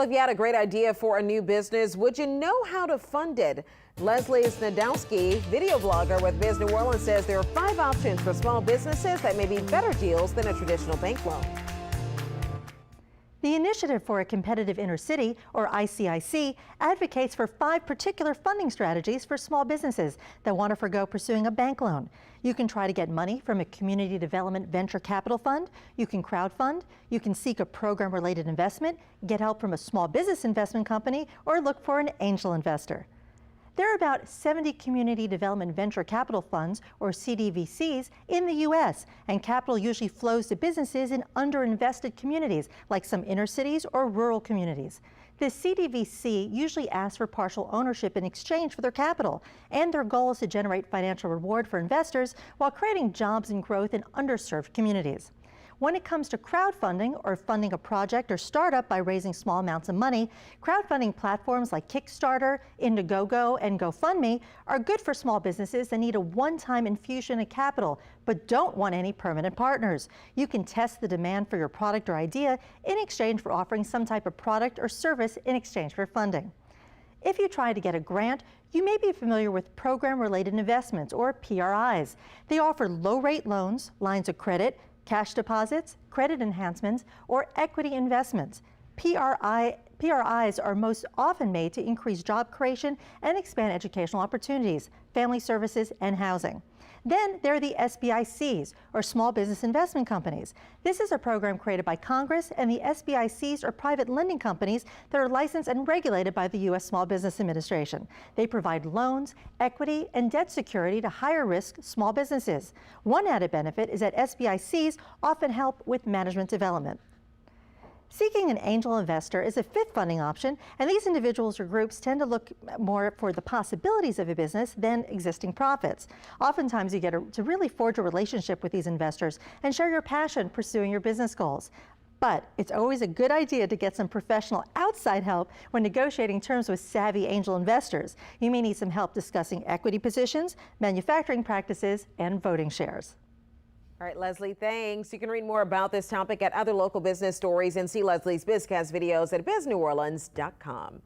If you had a great idea for a new business, would you know how to fund it? Leslie Snadowsky, video blogger with Biz New Orleans, says there are 5 options for small businesses that may be better deals than a traditional bank loan. The Initiative for a Competitive Inner City, or ICIC, advocates for 5 particular funding strategies for small businesses that want to forgo pursuing a bank loan. You can try to get money from a community development venture capital fund, you can crowdfund, you can seek a program-related investment, get help from a small business investment company, or look for an angel investor. There are about 70 community development venture capital funds, or CDVCs, in the U.S., and capital usually flows to businesses in underinvested communities, like some inner cities or rural communities. The CDVC usually asks for partial ownership in exchange for their capital, and their goal is to generate financial reward for investors while creating jobs and growth in underserved communities. When it comes to crowdfunding, or funding a project or startup by raising small amounts of money, crowdfunding platforms like Kickstarter, Indiegogo, and GoFundMe are good for small businesses that need a one-time infusion of capital but don't want any permanent partners. You can test the demand for your product or idea in exchange for offering some type of product or service in exchange for funding. If you try to get a grant, you may be familiar with program-related investments, or PRIs. They offer low-rate loans, lines of credit, cash deposits, credit enhancements, or equity investments. PRIs are most often made to increase job creation and expand educational opportunities, family services, and housing. Then there are the SBICs, or Small Business Investment Companies. This is a program created by Congress, and the SBICs are private lending companies that are licensed and regulated by the U.S. Small Business Administration. They provide loans, equity, and debt security to higher-risk small businesses. One added benefit is that SBICs often help with management development. Seeking an angel investor is a 5th funding option, and these individuals or groups tend to look more for the possibilities of a business than existing profits. Oftentimes you get to really forge a relationship with these investors and share your passion pursuing your business goals. But it's always a good idea to get some professional outside help when negotiating terms with savvy angel investors. You may need some help discussing equity positions, manufacturing practices, and voting shares. All right, Leslie, thanks. You can read more about this topic at other local business stories and see Leslie's Bizcast videos at bizneworleans.com.